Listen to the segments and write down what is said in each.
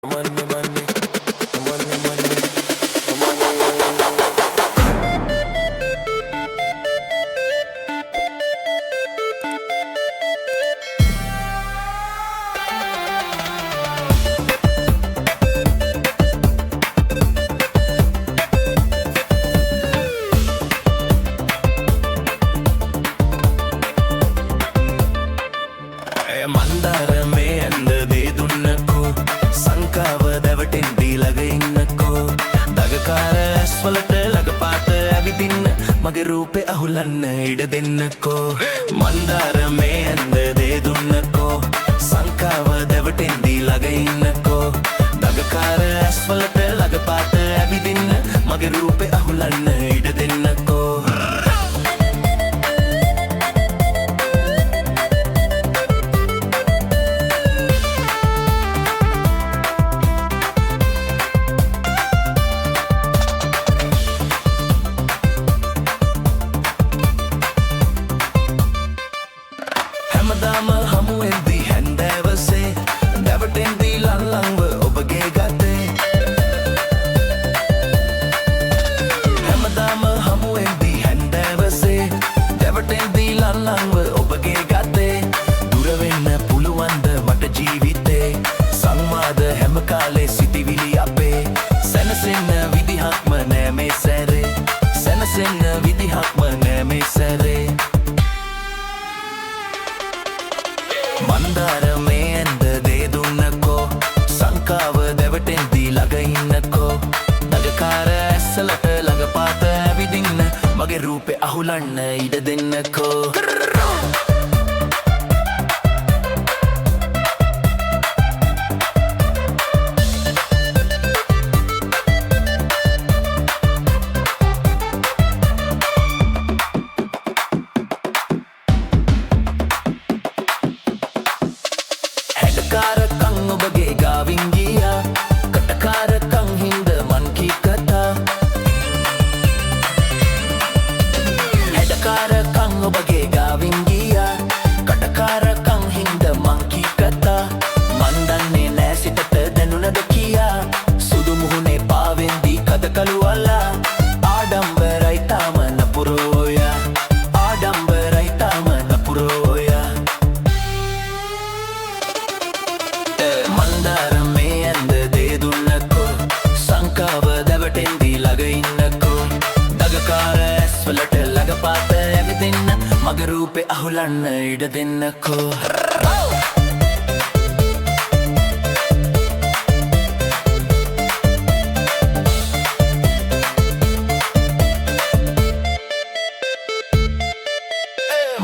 Money, money, money, money, మందారమే అందదే దున్నకు సంకావ దెవటింది లగ ఇన్నకు దగకార అస్ఫలట లగపాత అవి తిన్న మగ రూపే అహులన్న ఇడదెన్నకో మందారమే అందదే దున్నకో సంకావ దెవటింది లగ ఇన్నకో దగకార అస్ఫలట లగపాత అవి తిన్న మగ రూపే అహులన్న ఇడదెన్నకో හැමදාම හමු වෙද්දී හැන්දෑවසේ දැවටෙන්දී ලල්ලංව ඔබගේ ගතේ හැමදාම හමු වෙද්දී හැන්දෑවසේ දැවටෙන්දී ලල්ලංව ඔබගේ ගතේ දුර වෙන්න පුළුවන්ද මට ජීවිතේ සංවාද හැම කාලේ සිටිවිලි අපේ සැනසෙන්න විදිහක්ම නෑ මේ සැරේ සැනසෙන්න විදිහක්ම නෑ මේ සැරේ మందారమే అందదే దున్నకో సంకావ దెవటెంది లగ ఇన్నకో నగకార అస్సలట లగపాత అవిదిన్న మగ రూపే అహులన్న ఇడదెన్నకో කටකාරකං ඔබගේ ගාවින් ගියා කටකාරකං හින්ද මන් කී කතා හැඩකාරකං ඔබගේ ගාවින් ගියා කටකාරකං හින්ද මන් කී කතා මන් දන්නේ නෑ සිතට දැනුණද කියා සුදු මුහුණේ පාවෙන්දී කදකලු අලා ආඩම්බරයි තාම නපුරෝයා ආඩම්බරයි තාම නපුරෝයා మందారమే అందదే దున్నకో సంకావ దెవటెంది లగ ఇన్నకో దగకార అస్ఫలట లగపాత అవి తిన్న మగ రూపే అహులన్న ఇడదెన్నకో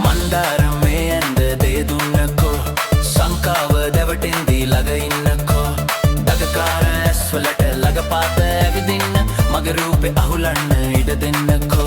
మందారమే అందదే దున్నకో సంకావ దెవటెంది లగ ఇన్నకో దగకార అస్ఫలట లగపాత అవి తిన్న మగ రూపే అహులన్న ఇడదెన్నకో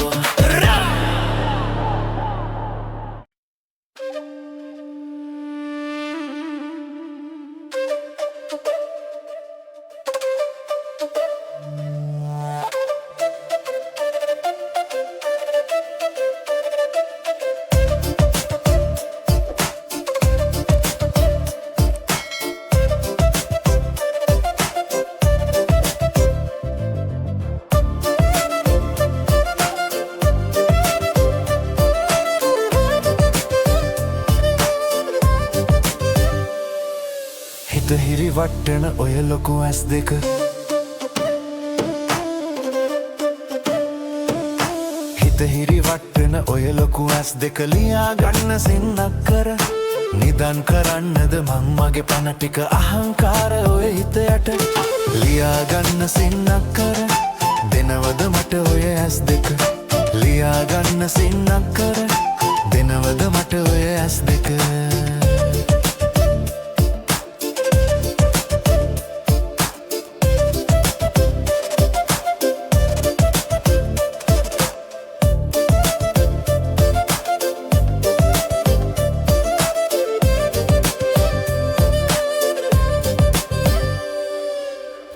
හිත හිරි වට්ටන ඔය ලොකු ඇස් දෙක හිත හිරි වට්ටන ඔය ලොකු ඇස් දෙක ලියා ගන්න සින්නක් කර නිදන් කරන්නද මං මගේ පණ ටික අහංකාර ඔය හිත යට ලියා ගන්න සින්නක් කර දෙනවද මට ඔය ඇස් දෙක ලියා ගන්න සින්නක් කර දෙනවද මට ඔය ඇස් දෙක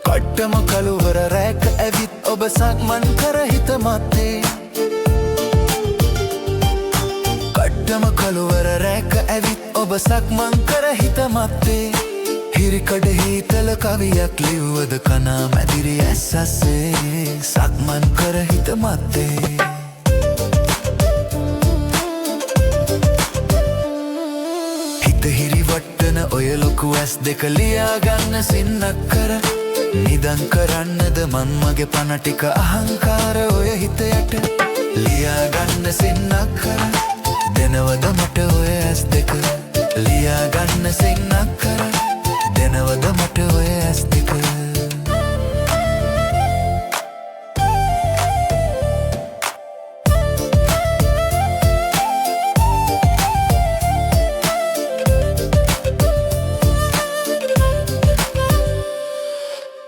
කට්ටම කළුවර රැක ඇවිත් ඔබ සක්මන් කර හිත මත්තේ කට්ටම කළුවර රැක ඇවිත් ඔබ සක්මන් කර හිත මත්තේ හිරිකඩ හීතල කවියක් ලිව්වද කනා මැදිරි ඇස්සසේ සක්මන් කර හිත මත්තේ හිත හිරිවට්ටන ඔය ලොකු ඇස් දෙක ලියාගන්න සින්නක් කර නිදන් කරන්නද මන් මගේ පණ ටික අහංකාර ඔය හිත යට ලියාගන්න සින්නක් කර දෙනවද මට ඔය ඇස් දෙක ලියාගන්න සින්නක් කර දෙනවද මට ඔය ඇස් දෙක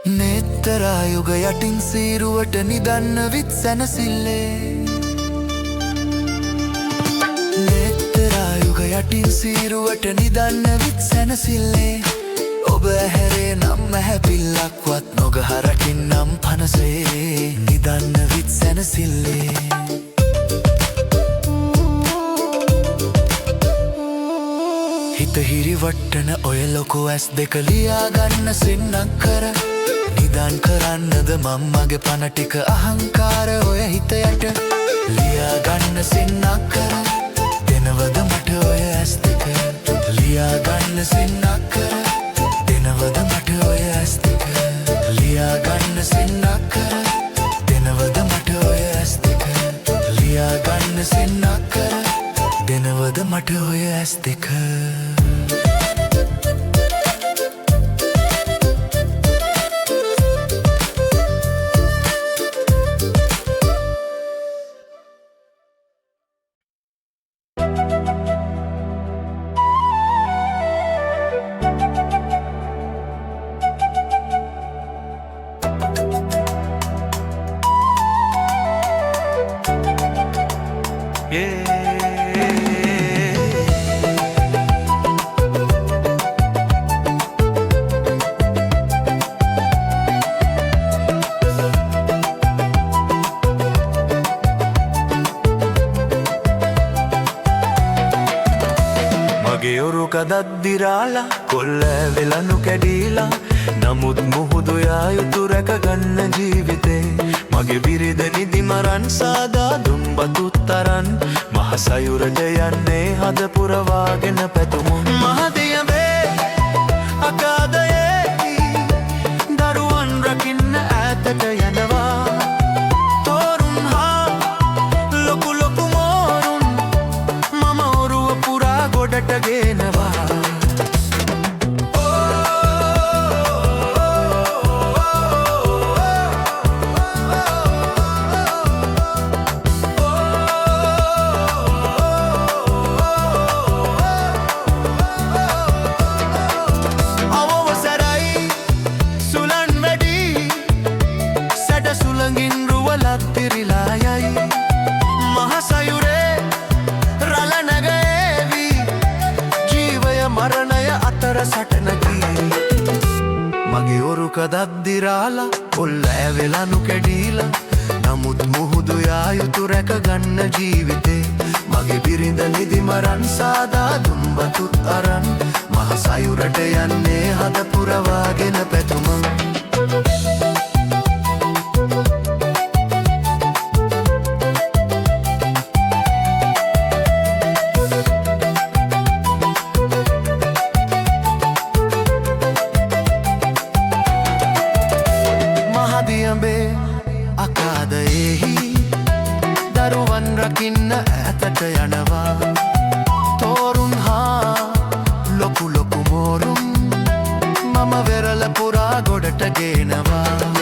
නේත්තරායුග යටින් සීරුවට නිදන්න විත් සැනසිල්ලේ නේත්තරායුග යටින් සීරුවට නිදන්න විත් සැනසිල්ලේ ඔබ ඇහැරේ නම් ඇහැපිල්ලක්වත් නොගහරකින් නම් පනසේ නිදන්න විත් සැනසිල්ලේ හිත හිරිවට්ටන ඔය ලොකු ඇස් දෙක ලියාගන්න සින්නක් කර නිදන් කරන්නද මං මගේ පණ ටික අහංකාර ඔය හිත යට ලියාගන්න සින්නක් කර දෙනවද මට ඔය ඇස් දෙක ලියාගන්න සින්නක් කර දෙනවද මට ඔය ඇස් දෙක ලියාගන්න සින්නක් කර දෙනවද මට ඔය ඇස් දෙක ලියාගන්න සින්නක් කර දෙනවද මට ඔය ඇස් දෙක කදද්දිරාලා කොල්ල වෙලනු කැඩීලා නමුත් මුහුදු යා යුතු රැකගන්න ජීවිතේ මගේ බිරිඳ නිදි මරන් සාදා දුම්බතුත් තරන් මහ සයුරට යන්නේ හද පුරවාගෙන පැතුමුන් මහදියඹේ අගාධයේ දරුවන් රකින්න ඈතට යනවා තෝරුන් හා ලොකු ලොකු මෝරුන් මම ඔරුව පුරා ගොඩට ගේනවා කදද්දිරාලා කොල්ල ඇවෙලනු කැඩීලා නමුත් මුහුදු යා යුතු රැකගන්න ජීවිතේ මගේ බිරිඳ නිදි මරන් සාදා දුම්බතුත් අරන් මහ සයුරට යන්නේ හද පුරවාගෙන පැතුමන් දරුවන් රකින්න ඈතට යනවා තෝරුන් හා ලොකු ලොකු මෝරුන් මම වෙරළ පුරා ගොඩට ගේනවා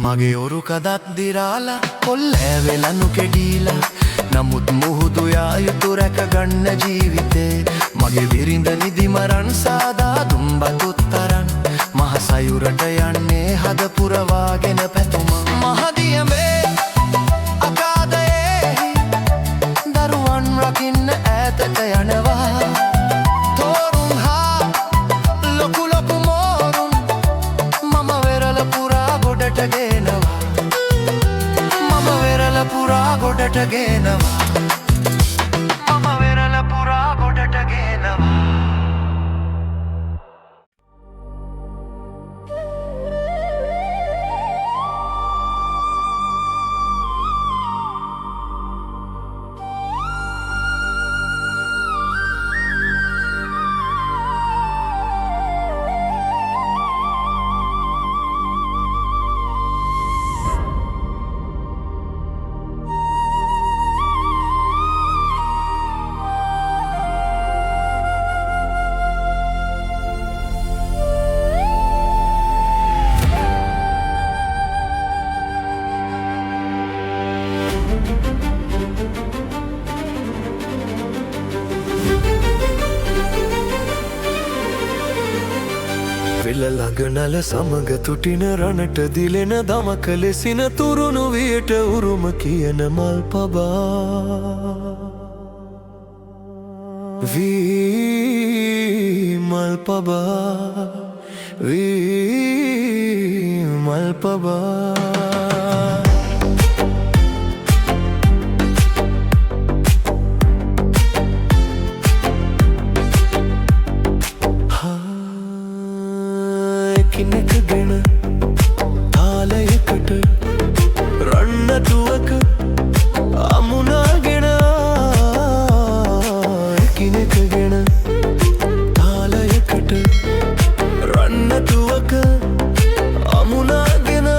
මගේ ඔරු කදද්දිරාලා කොල්ල ඇවෙලනු කෙඩීලා නමුත් මුහුදු යා යුතු රැකගන්න ජීවිතේ මගේ බිරිඳ නිදි මරන් සාදා දුම්බතුත් තරන් මහ සයුරට යන්නේ හද පුරවාගෙන පැතුම මහදියමේ අගාධයේ දරුවන් රකින්න ඈතට යනවා තෝරුන් හා ලොකු ලොකු මෝරුන් මම වෙරළ පුරා ගොඩට ගේනවා මම වෙරළ පුරා ගොඩට ගේනවා මම වෙරළ පුරා ගොඩට ගේනවා ලගනල සමග තුටින රණට දිලෙන දමක ලෙසින තුරුණු වියට උරුම කියන මල් පබා වී මල් පබා වී මල් පබා කිනෙකගෙන තාලයකට රන්නතුවක අමුණගෙන කිනෙකගෙන තාලයකට රන්නතුවක අමුණගෙන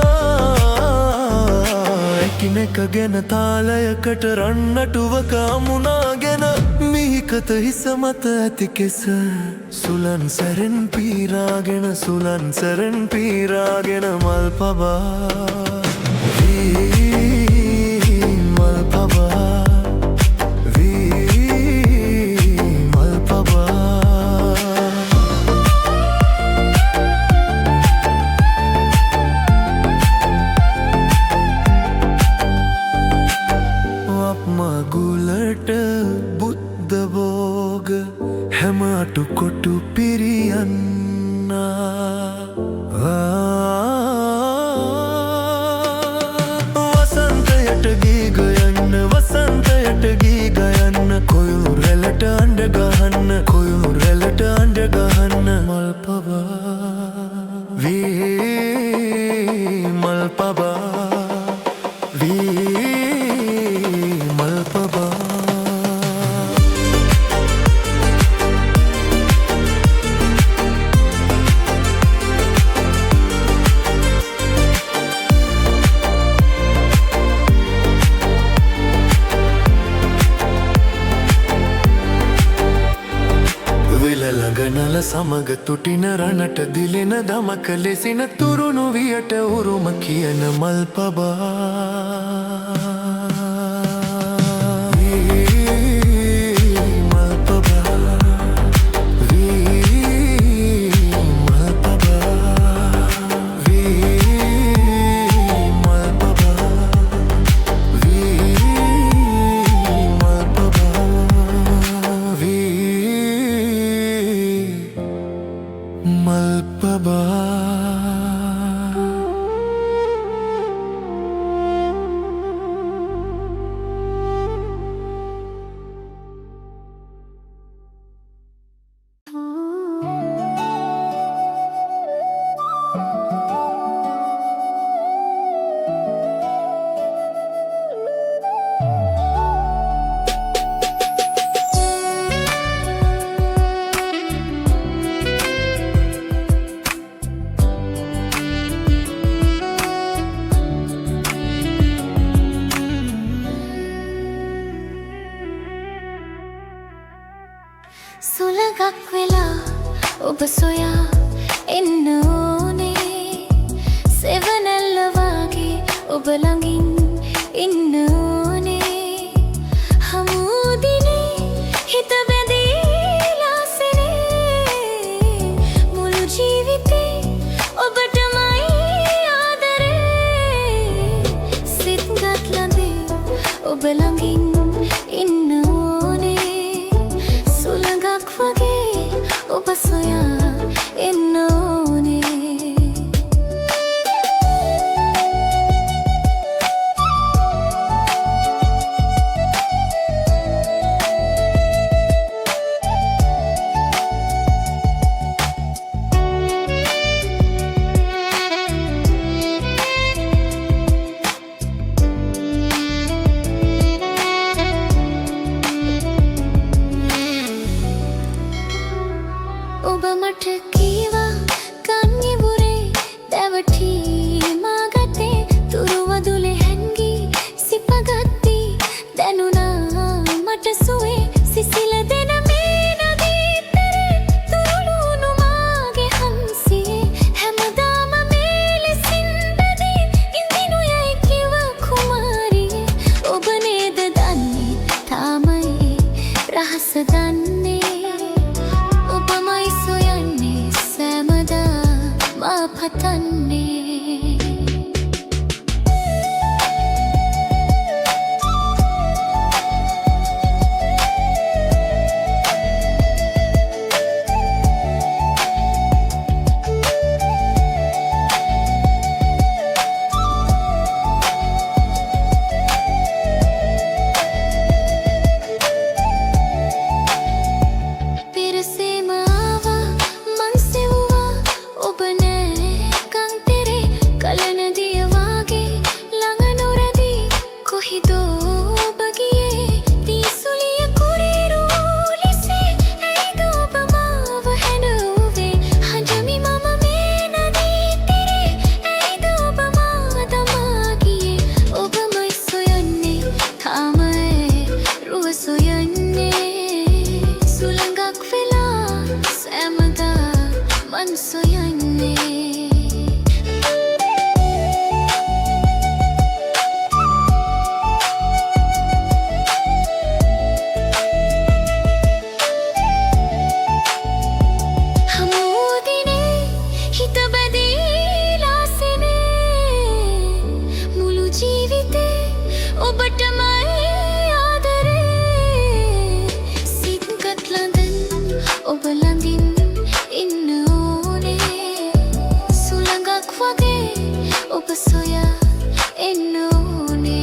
කිනෙකගෙන තාලයකට රන්නටුවක අමුණගෙන මිහිකත හිස මත ඇති කෙස සුලන් සැරෙන් පීරාගෙන සුලන් සැරෙන් පීරාගෙන මල් පබා වී මල් පබා වී මල් පබා වප්මගුලට බුද්ධ භෝග හැම අටු කොටු පිරියන්නා වසන්තයට ගී ගයන්න වසන්තයට ගී ගයන්න කොයුරු රැළට අඬ ගහන්න කොයුරු රැළට අඬ ගහන්න මල් පබා වී මල් පබා වී මල් පබා ලගනල සමග තුටින රණට දිලෙන දමක ලෙසින තුරුණු වියට උරුම කියන මල් පබා ජීවිතේ ඔබටමයි ආදරේ සිත් ගත් ළඟින් ඔබ ළඟින් ඉන්න ඕනේ සුළඟක් වගේ ඔබ සොයා එන්න ඕනේ ඔබ මට කීවා කන්නිවුරේ දැවටී මා ගතේ තුරුවදුලේ හැංගී සිපගත්ති දැනුණා මට සුවේ සිසිල දෙන මේ නදීතරේ තුරුළුණු මාගේ හංසියේ හැමදාම මේ ලෙසින් බැදී ඉඳිනු යයි කිව කුමාරියේ ඔබ නේද දන්නේ තාම ඒ රහස දන්නේ පතන්නේ පිරසේම ආවා මං සෙව්වා ඔබ කලනදිය වාගේ ළඟ නොරැදී කොහිදෝ ඔබ ගියේ තිසුලිය කුරිරු ලෙසේ ඇයිද ඔබ මාව හැඬුවේ හඬමි මම මේ නදී තිරේ ඇයිද ඔබ මා දමා ගියේ ඔබමයි සොයන්නේ තාම රුව සොයන්නේ සුළඟක් වෙලා සෑමදා මන් සොයන්නේ ඔබටමයි ආදරේ සිත් ගත් ළඟින් ඔබ ළඟින් ඉන්න ඕනේ සුළඟක් වගේ ඔබ සොයා එන්න ඕනේ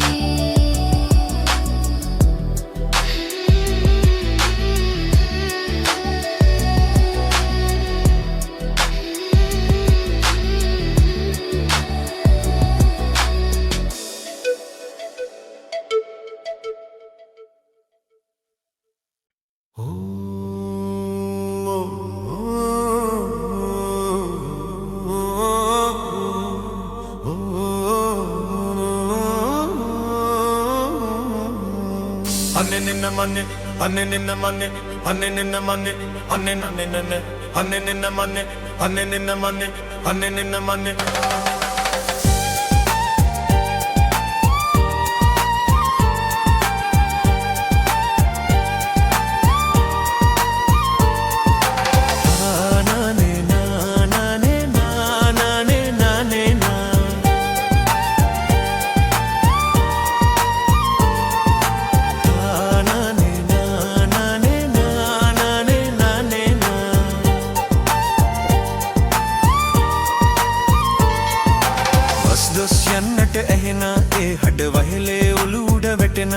යන්නට ඇහෙන ඒ හඩ වහෙලේ උළුඩ වැටෙන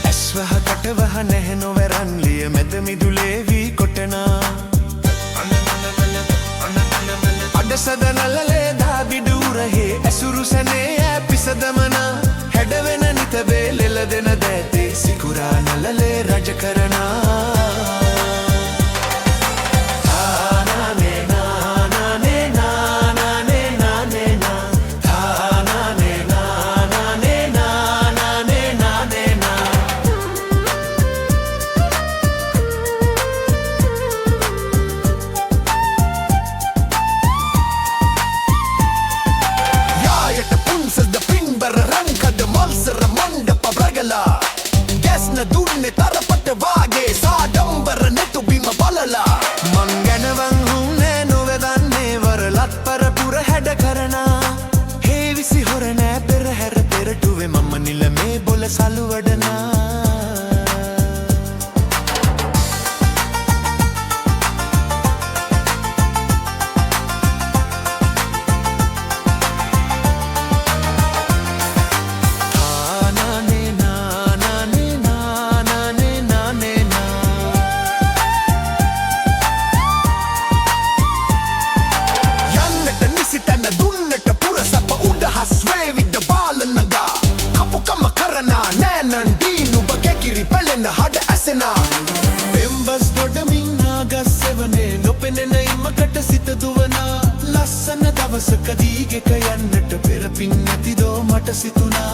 ඇස්වහ කටවහ නැහැ නොවැරන් ලිය මැද මිදුලේ වී කොටන අඩසද නලලේ දාබිඩූරහේ ඇසුරු සැනේ ඈ පිසදමන හැඩවෙන නිතබේ ලෙල දෙන දෑතේ සිකුරා නලලේ රජ කරනා Gas na dunne tarapate vaage සලු වඩනා හඩ ඇසෙනා පෙම්බස් ගොඩමින් නාගස් සෙවනේ නොපෙනෙන ඉමකට සිත දුවනා ලස්සන දවසකදී ගෙක යන්නට පෙර පින් නැතිදෝ මට සිතුනා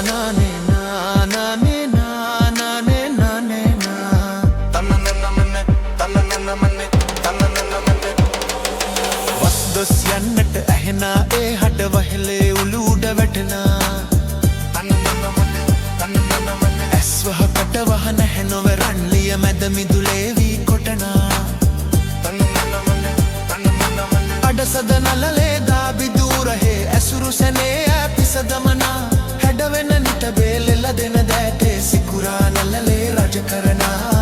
නානේ නානේ නානේ නානේ නා තනනනමනේ තනනනමනේ තනනනමනේ වස්දොස් යන්නට ඇහෙනා ඒ හඩ වහෙලේ උළු උඩ වැටෙනා ඇස්වහ කටවහ නැහැ නොවරන්ලිය මැද මිදුලේවී කොටනා අඩසද නලලේ දාබිදූරහේ ඇසුරු සැනේ ඇපිසදමනා හැඩවෙන නිට බේලෙල දෙන දෑටේ සිකුරා නලලේ රජ කරනා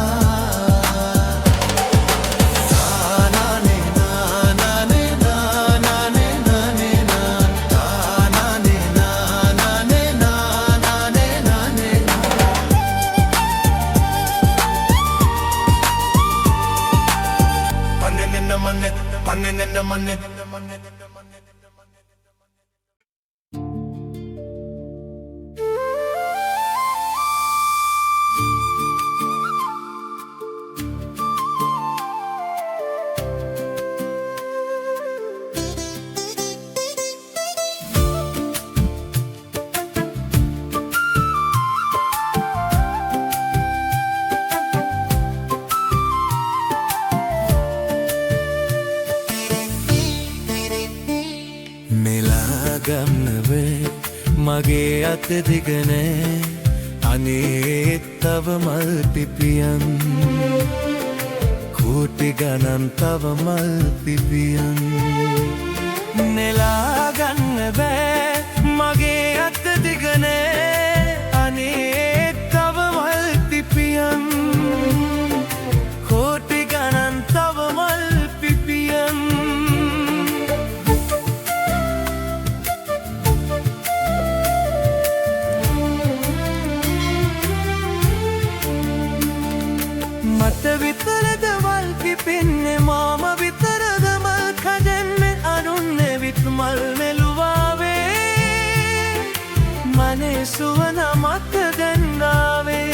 ගන්නවේ මගේ අත දිගනේ අනේ තව මල් පිපියන් කෝටි ගණන් තව මල් පිපියන් නෙලා ගන්න බෑ මගේ අත දිගනේ අනේ තව මල් පිපියන් කෝටි ගණන් තව මල් පිපියන් මට විතරද මල් පිපින්නේ මාම විතරද මල් කඩන්නේ අනුන්නේ විත් මල් මෙලුවාවේ මනේ සුවන මත දැන්ගාවේ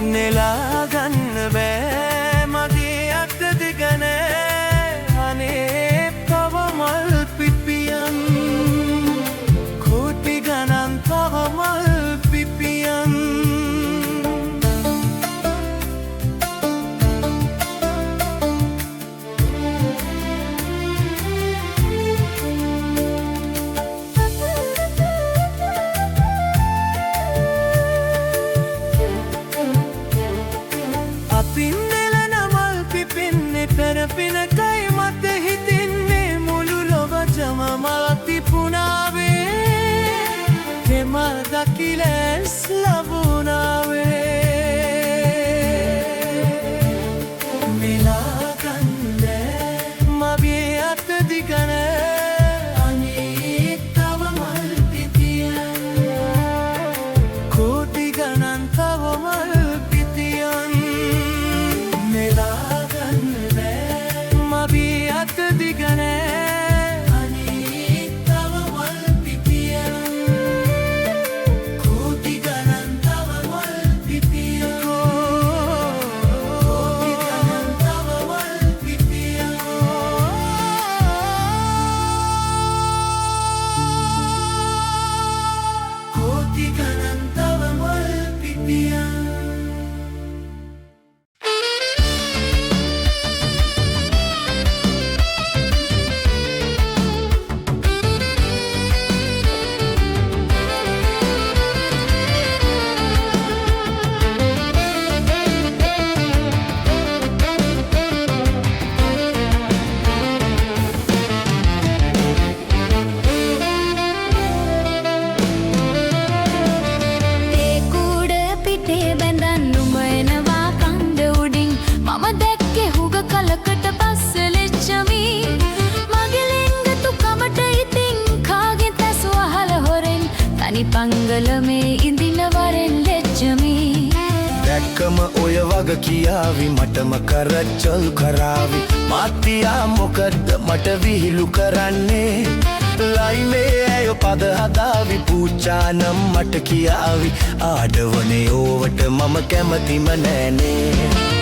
නෙලා ගන්න බෑ මගේ අත දිගනේ අනේ තව මල් පිපියන් කෝටි ගණන් තව මල් පිපියන් පෙරපිනකයි මත හිතින්නේ මුළු ලොවටම මල තිබුණාවේ තෙමල් දකිලැස් ලැබුණාවේ මෙලා ගන්නේ මගේ අත දිගනේ අනේ තව මල් පිපියන් කෝටි ගණන් තව මල් පිපියන් මෙලා පංගලමේ ඉඳින වරෙන් ලෙච්චමී දැක්කම ඔය වග කියාවි මටම කරච්චල් කරාවි මාත්තියා මොකද්ද මට විහිළු කරන්නේ ලයිමේ ඇය පද හදාවි පූචානම් මට කියාවි ආඩවනේ ඕවට මම කැමතිම නෑනේ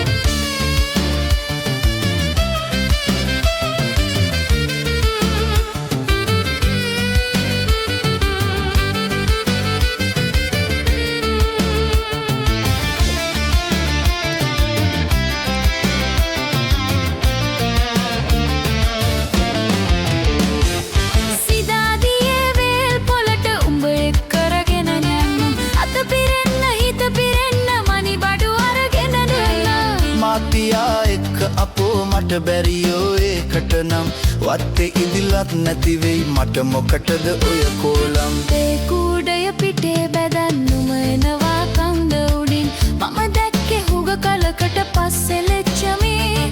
මාත්තියා එක්ක අපෝ මට බැරියෝ ඒකට නම් වත්තේ ඉදිලත් නැතිවෙයි මට මොකටද ඔය කෝලම් ඒ කූඩය පිටේ බැදන්නුම එනවා කන්ද උඩින් මම දැක්කේ හුඟ කලකට පස්සේ ලෙච්චමී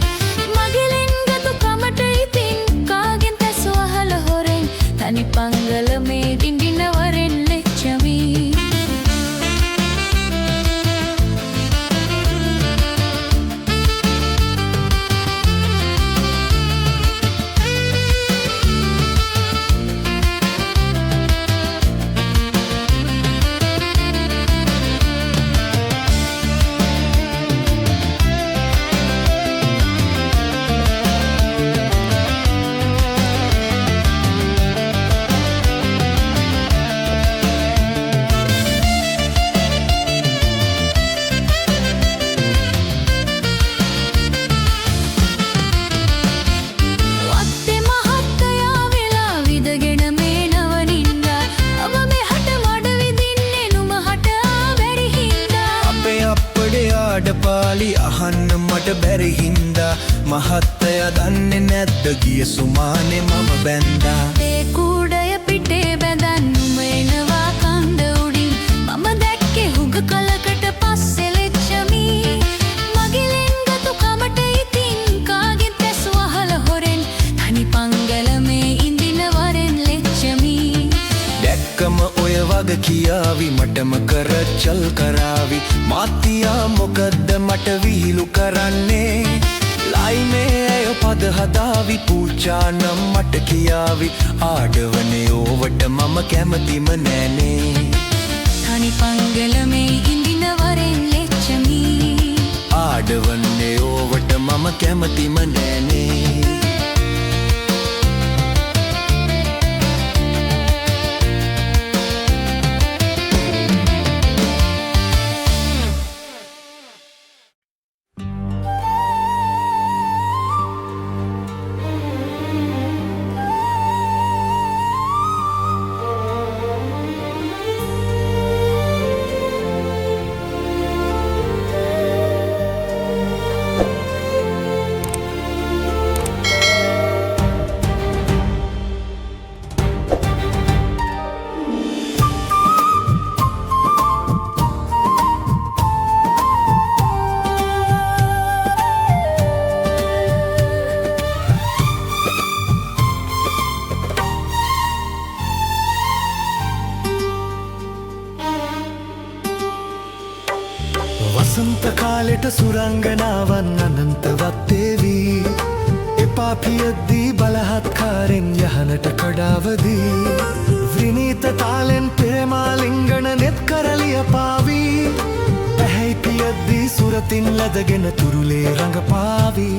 මගේ ලෙන්ගතු කමට ඉතින් කාගෙන් තැසු අහල හොරෙන් තනි පංගලමේ දින්දින වරෙන් ලෙච්චමී පාලි අහන්න මට බැරි හින්දා මහත්තය දන්නේ නැද්ද ගිය සුමානේ මම බැන්දා ඒ කූඩය පිටේ බැදන්නුම එනවා කන්ද උඩින් මම දැක්කේ හුඟ කලකට පස්සේ ලෙච්චමී මගේ ලෙන්ගතු කමට ඉතින් කාගෙන් තැසු අහල හොරෙන් තනි පංගලමේ ඉඳින වරෙන් ලෙච්චමී දැක්කම ඔය වග කියාවි මටම කරච්චල් කරාවි මාත්තියා මොකද්ද මට විහිළු කරන්නේ ලයිමේ ඇය පද හදාවි පූචානම් මට කියාවි ආඩවනේ ඕවට මම කැමතිම නෑනේ තනි පංගලමේ ඉඳින වරෙන් ලෙච්චමී ආඩවනේ ඕවට මම කැමතිම නෑනේ වසන්ත කාලෙට සුරංගනාවන් අනන්තවත් වේවි එපා පියද්දී බලහත්කාරෙන් යහනට කඩාවදී විනීත තාලෙන් ප්‍රේමාලිංගන නෙත් කරලිය පාවි පැහැයි පියද්දී සුරතින් ලදගෙන තුරුලේ රඟපාවි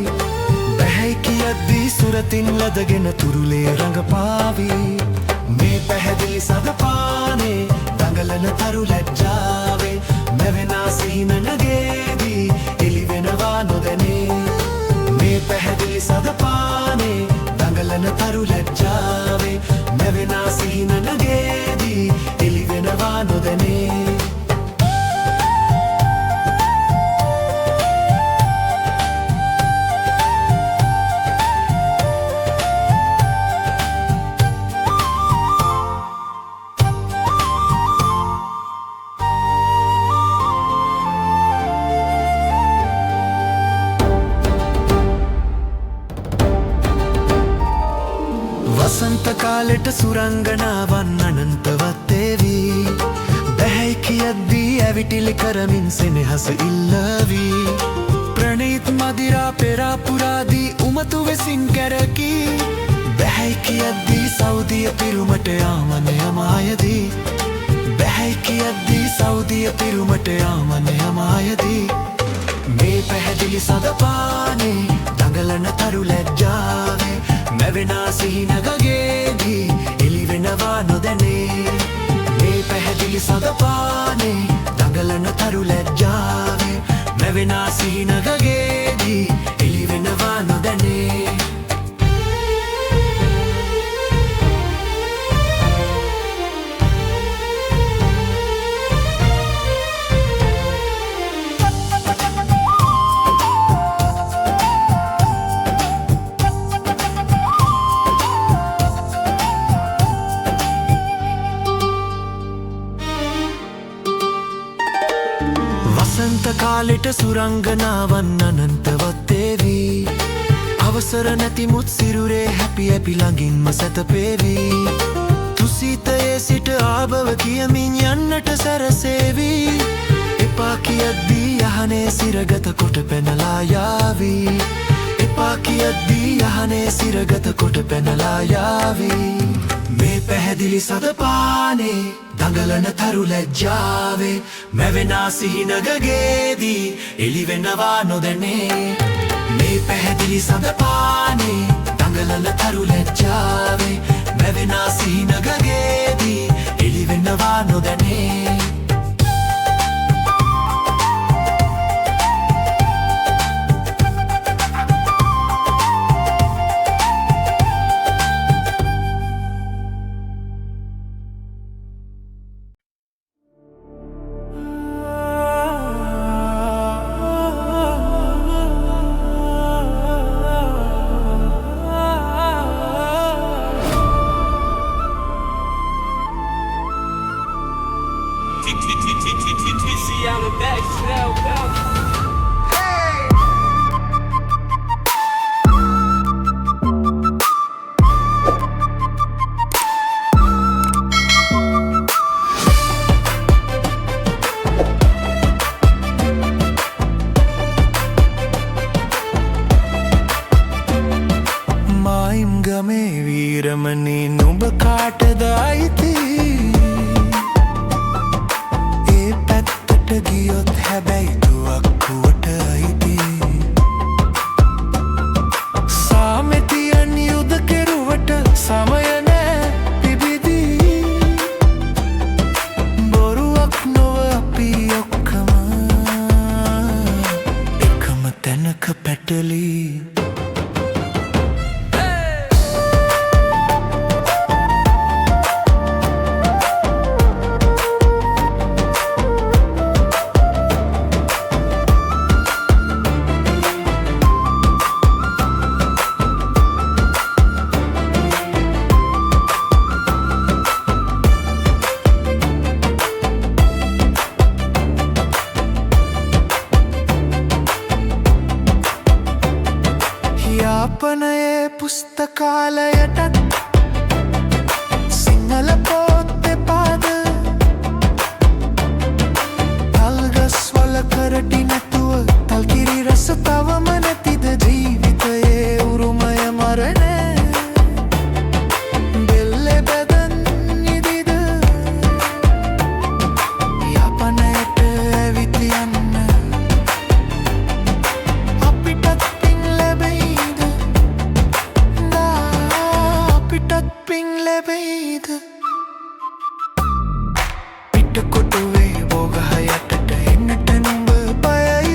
පැහැයි කියද්දී සුරතින් ලදගෙන තුරුලේ රඟපාවි මේ පැහැදිලි සදපානේ දඟලන තරු ලැජ්ජාවේ මැවෙනා සිහින නගේදී එළිවෙනවා නොදැනේ මේ පැහැදිලි සදපානේ දඟලන තරු ලැජ්ජාවේ මැවෙනා සිහින නගේදී එළිවෙනවා නොදැනේ වසන්ත කාලෙට සුරංගනාවන් අනන්තවත් වේවි රැවිටිලි කරමින් සෙනෙහස ඉල්ලවී ප්‍රණීත් මදිරා පෙරා පුරාදී උමතු වෙසින් කැරකී බැහැයි කියද්දී සෞදිය පිරුමට යාමනය මායදී බැහැයි කියද්දී සෞදිය පිරුමට යාමනය මායදී මේ පැහැදිලි සදපානේ දඟලන තරු ලැජ්ජාවේ මැවෙනා සිහිනගගේදී එළිවෙනවා නොදැනේ මේ පැහැදිලි සදපානේ දඟලන තරු ලැජ්ජාවේ මැවෙනා සිහිනගගේදී එළිවෙනවා නොදැනේ වසන්ත කාලෙට සුරංගනාවන් අනන්තවත් වේවි අවසර නැතිමුත් සිරුරේ හැපි හැපි ළඟින්ම සැතපේවි තුසිතයේ සිට ආබව කියමින් යන්නට සැරසේවි එපා කියද්දී යහනේ සිරගත කොට පැනලා යාවි එපා කියද්දී යහනේ සිරගත කොට පැනලා යාවි මේ පැහැදිලි සදපානේ දඟලන තරු ලැජ්ජාවේ මැවෙනා සිහිනගගේදී එළිවෙනවා නොදැනේ මේ පැහැදිලි සදපානේ දඟලන තරු ලැජ්ජාවේ මැවෙනා සිහිනගගේදී එළිවෙනවා නොදැනේ See, I'm a back, slow, go. මායිම් ගමේ වීරමණී නුඹ කාටද අයිති ගියොත් හැබැයි තුවක්කුවට අයිති සාමෙතියන් යුද කෙරුවට සමය නෑ පිබිදී බොරුවක් නොව අපි ඔක්කම එකම තැනක පැටලී යාපනයේ පුස්තකාලයටත් සිංහල පොත් දෙපාද තල්ගස්වල කරටි නැතුව තල්කිරි රස තවම නැතිද ජීවිතයේ උරුමය මරණේ බෙල්ලෙ බැදන් ඉදිද යාපනයට ඇවිත් යන්න අපිටත් පින් ලැබෙයිද අපිටත් පින් ලැබෙයිද පිටකොටුවේ බෝගහ යටට එන්නට නුඹ බයයි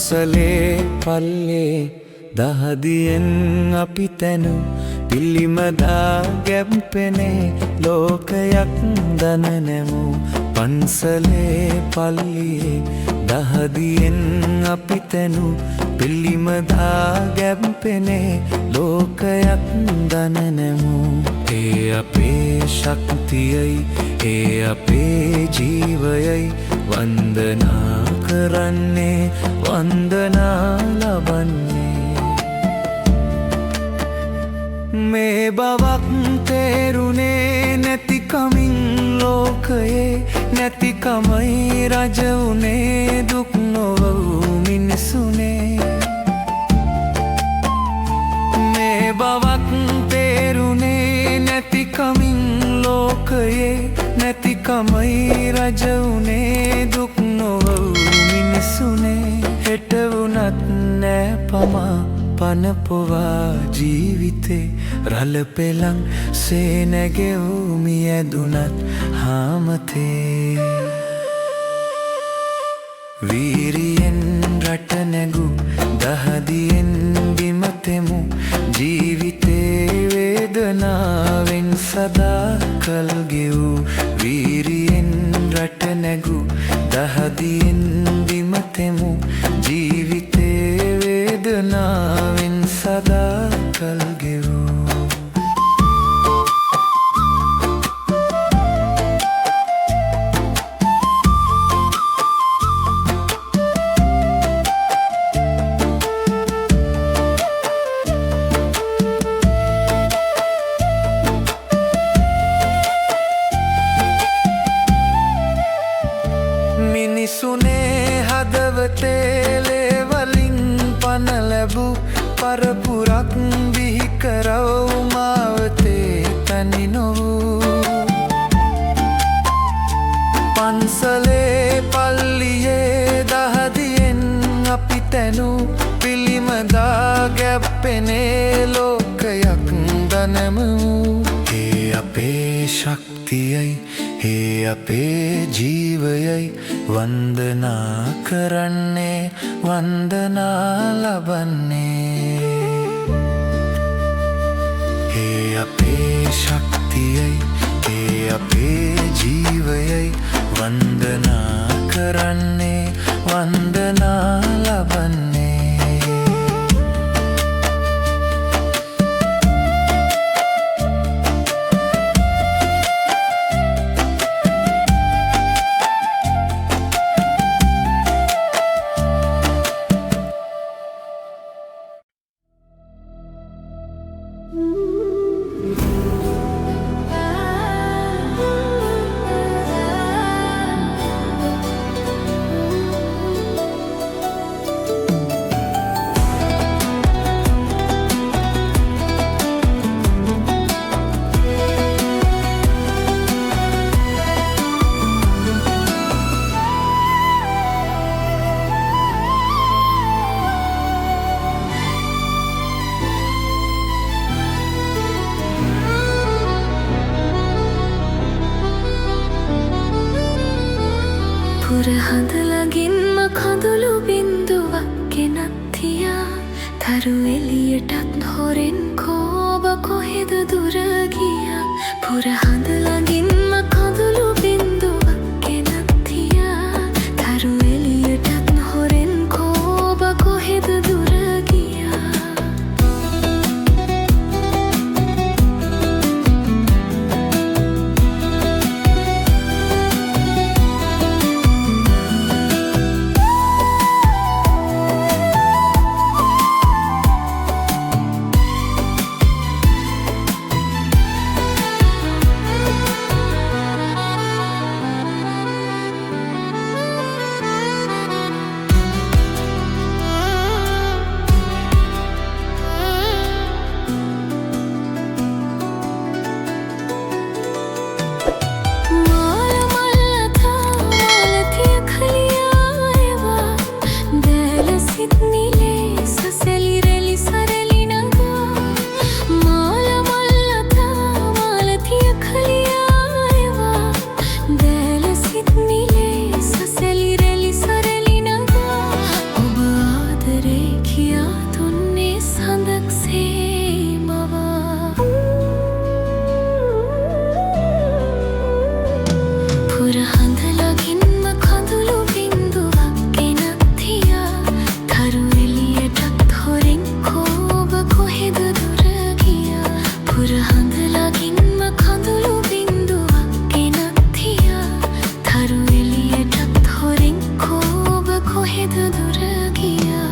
පන්සලේ පල්ලේ දහදියෙන් අපි තැනු පිළිමදා ගැම්පෙනේ ලෝකයක් දන නැමු පන්සලේ පල්ලියේ දහදියෙන් අපි තැනු පිළිමදා ගැම්පෙනේ ලෝකයක් දන නැමු ඒ අපේ ශක්තියයි ඒ අපේ ජීවයයි වන්දනා කරන්නේ වන්දනා ලබන්නේ මේ බවක් තේරුනේ නැතිකමින් ලෝකයේ නැතිකමයි රජ වුනේ දුක් නොවූ මිනිසුනේ මේ බවක් තේරුනේ නැතිකමින් ලෝකයේ නැතිකමයි රජ වුනේ දුක් නොවූ මිනිසුනේ හෙට වුණත් නෑ පමා පනපොවා ජීවිතේ රළ පෙළන් සේනැගෙවූ මියදුනත් හාමතේ වීරියෙන් රට නැගු දහදියෙන් බිමතෙමු ජීවිතේ වේදනාවෙන් සදා කල් ගෙවූ වීරියෙන් රට නැගු දහදියෙන් බිමතෙමු ජීවිතේ වේදනාවෙන් සදා කල් ගෙවූ මිනිසුනේ හදවතේ ලේවලින් පන ලැබූ පරපුරක් බිහි කරව් මාවතේ තනි නොවූ පන්සලේ පල්ලියේ දහදියෙන් අපි තැනු පිළිමදා ගැප්පෙනේ ලෝකයක් දනමු ඒ අපේ ශක්තියයි ඒ අපේ ජීවයයි වන්දනා කරන්නේ වන්දනා ලබන්නේ ඒ අපේ ශක්තියයි ඒ අපේ ජීවයයි වන්දනා කරන්නේ වන්දනා ලබන්නේ පුරහඳලගින්ම කඳුළු බින්දුවක් ගෙනත් තියා තරු එළියටත් හොරෙන් කෝබ කොහෙද දුර ගියා පුරහඳලගින්ම කඳුළු බින්දුවක් ගෙනත් තියා තරු එළියටත් හොරෙන් කෝබ කොහෙද දුර ගියා පුරහඳලගින්ම කඳුළු බින්දුවක් ගෙනත් තියා තරු එළියටත් හොරෙන් කෝබ කොහෙද දුර ගියා පුරහඳලගින්ම කඳුළු බින්දුවක් ගෙනත් තියා තරු එළියටත් හොරෙන් කෝබ කොහෙද දුර ගියා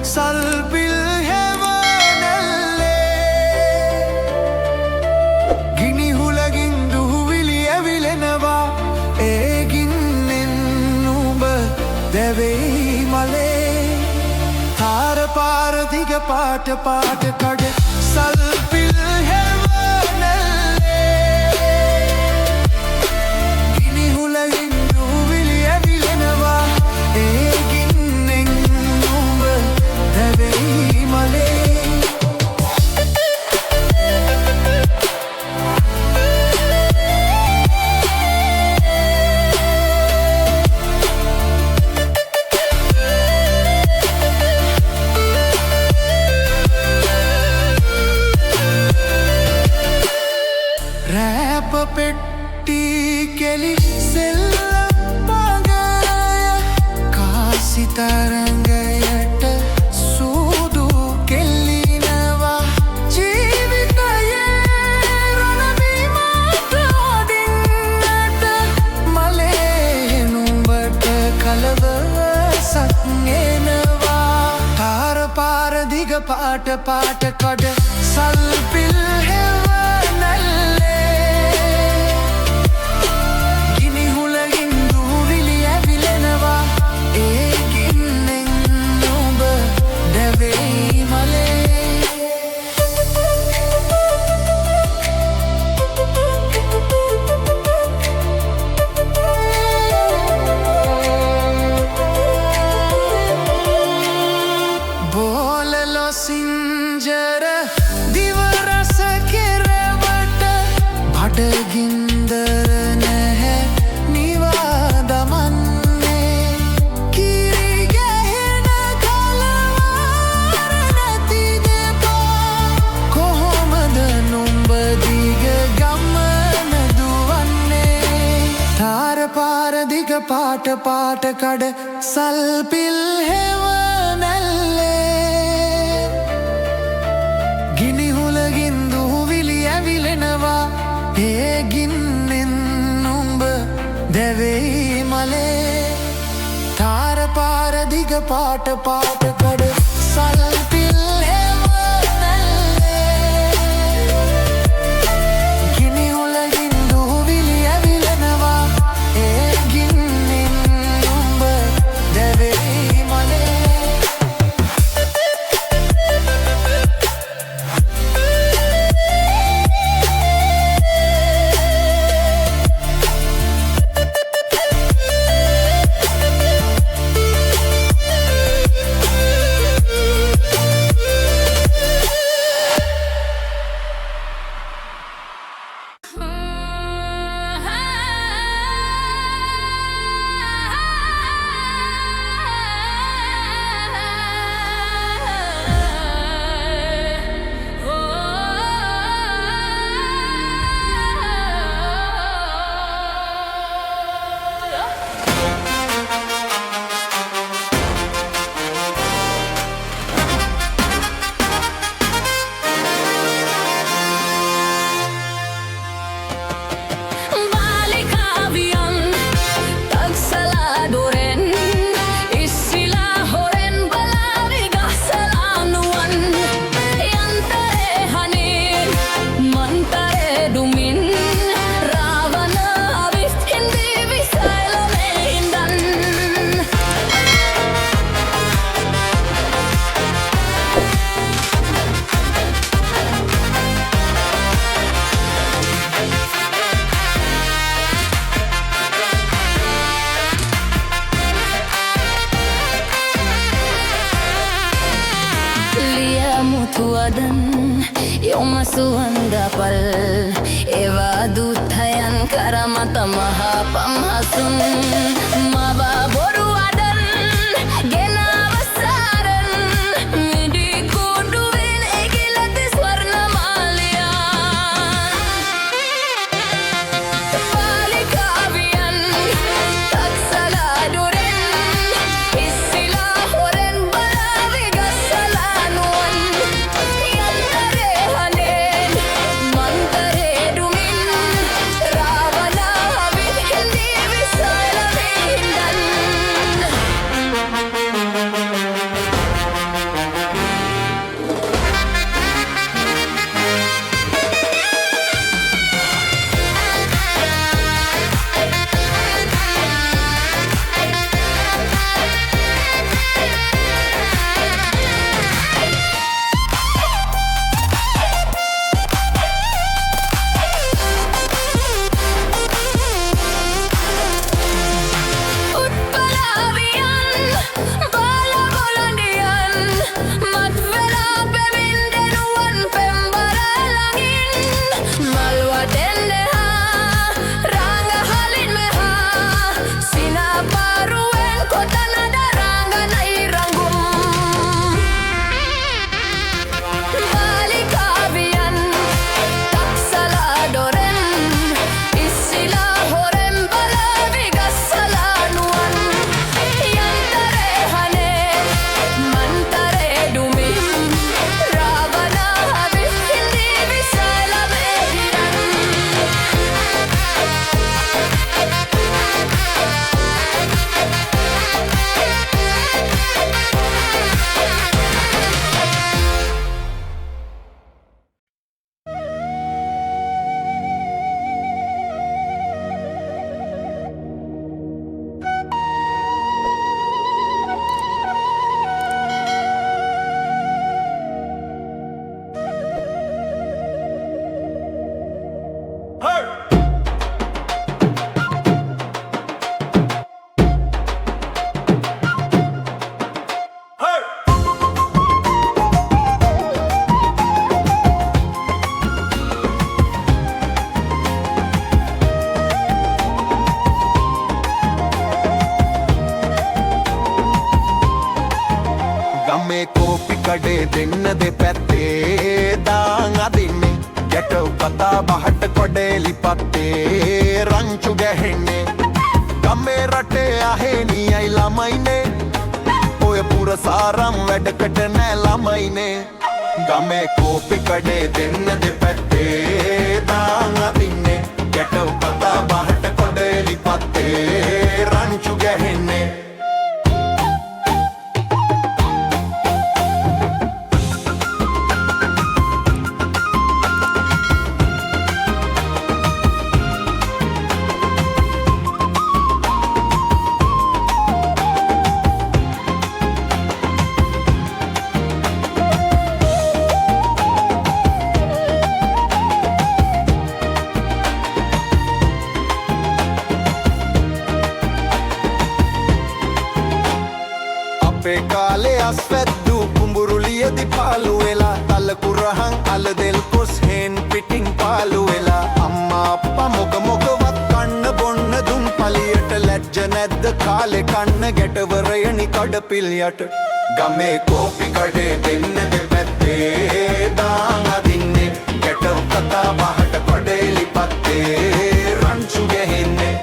සල්පිල් හැවනැල්ලේ ගිනිහුලගින් දුහුවිලි ඇවිලෙනවා ඒගින්නෙන් නුඹ දැවෙයි මලේ තාර පාර දිග පාට පාට කඩ සල්පිල් හැවනැල්ලේ ගිනිහුලගින් දුහුවිලි ඇවිලෙනවා ඒගින්නෙන් නුඹ දැවෙයි මලේ රෑප පෙට්ටි කෙලි සෙල්ලම් පගය කාසි තරංගයට සූදු කෙල්ලිනවා ජීවිතයේ රණබිමට අදින්නට මලේ නුඹට කලවසක් එනවා තාර පාර දිග පාට පාට කඩ සල්පිල් සිංජර දිවරස කෙර දිග පාට පාට කඩ සල්පිල් හෙවනැල්ලේ ගිනිහුලගින් දුහුවිලි ඇවිලෙනවා ඒ ගින්නෙන් නුඹ දැවෙයි මලේ තාර පාර දිග පාට පාට කඩ සල්පිල් tuadan yoma suandapal ewa duthayan karamata maha pamhasun maba boru adan genawasaran midi kuduwen egilati swarna maliyan balikaviyan taksala duren issila horen balavi gassalanuwan yantare hanen mantare dumin ravana avindi visala vindan Utpalaviyan balabolandiyan matvela pevindenuwan pembaralangin malwadendeha rangahalin meha sinaparuen kotanada ranganairanggum balikaviyan taksala doren issila horen balavi gassalanuwan yantare hanen mantare dumin ravana avindi visala vehiran ගමේ කෝපි කඩේ දෙන්න දෙපැත්තේ දාන් අදින්නේ ගැටව කතා බහට කොඩේලි පත්තේ රංචු ගැහෙන්නේ ගමේ රටේ අහේනියයි ළමයිනේ ඔය පුරසාරම් වැඩකට නෑ ළමයිනේ ගමේ කෝපි කඩේ දෙන්න දෙපැත්තේ දාන් අදින්නේ ගැටව කතා බහට කොඩේලි පත්තේ රංචු ගැහෙන්නේ අපේ කාලේ අස්වැද්දු කුඹුරුලියදි පාලු වෙලා තලකුරහන් අලදෙල් කොස් හේන් පිටින් පාලු වෙලා අම්මා අප්පා මොකවත් කන්න බොන්න දුම් පලියට ලැජ්ජ නැද්ද කාලේ කන්න ගැටවරයනි කඩපිල් යට ගමේ කෝපි කඩේ දෙන්න දෙපැත්තේ දාන් අදින්නේ ගැටව කතා බහට කොඩේලි පත්තේ රංචු ගැහෙන්නේ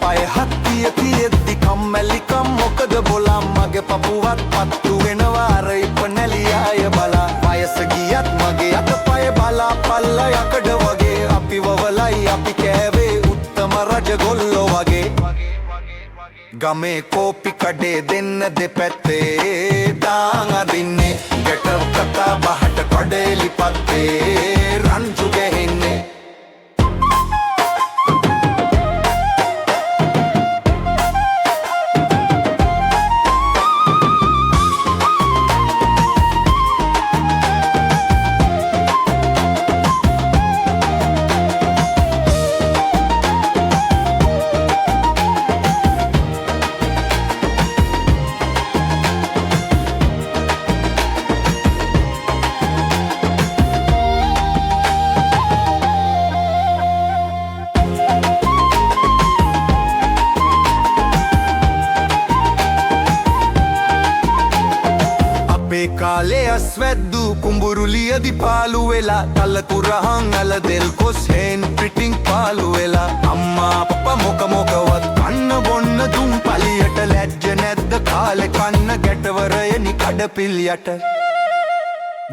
පය හත්තිය තියෙද්දි කම්මැලිකම් මොකද බොලම් මගේ පපුවත් පත්තු වෙනවා අර ඉපනැලියාය බලා වයස ගියත් මගේ අත පය බලා පල්ල යකඩ වගේ අපි වවලයි අපි කෑවේ උත්තම රජ ගොල්ලෝ වගේ ගමේ කෝපි කඩේ දෙන්න දෙපැත්තේ දාන් අදින්නේ ගැටව කතා බහට කොඩේලි පත්තේ රංචු ගැහෙන්නේ කාලේ අස්වැද්දු කුඹුරුලියදි පාලු වෙලා තලකුරහන් අලදෙල් කොස් හේන් පිටින් පාලු වෙලා අම්මා අප්පා මොකවත් කන්න බොන්න දුම් පලියට ලැජ්ජ නැද්ද කාලේ කන්න ගැටවරයනි කඩපිල් යට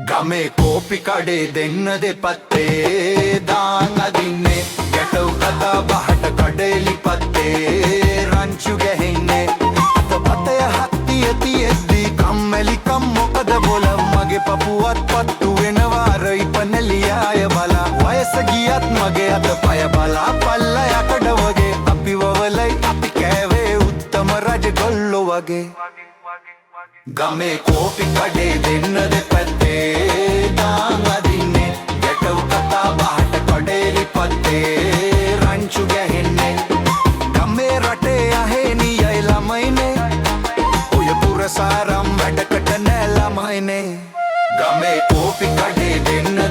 ගමේ කෝපි කඩේ දෙන්න දෙපත්තේ දාන් අදින්නේ ගැටව කතා බහට කඩේලි පත්තේ රංචු ගැහෙන්නේ අතපතය හත්තිය තියෙද්දි කම්මැලිකම් මොකද බොලම් මගේ පපුවත් පත්තු වෙනවා අර ඉපනැලියාය බලා වයස ගියත් මගේ අත පය බලා පල්ල යකඩ වගේ අපි වවලයි අපි කෑවේ උත්තම රජ ගොල්ලෝ වගේ ගමේ කෝපි කඩේ දෙන්න දෙපැත්තේ දාන් අදින්නේ ගැටව කතා බහට කොඩේලි පත්තේ රංචු ගැහෙන්නේ ගමේ රටේ අහේනියයි ළමයිනේ ඔය පුරසාරම් වැඩකට නෑ ළමයිනේ ගමේ කෝපි කඩේ දෙන්න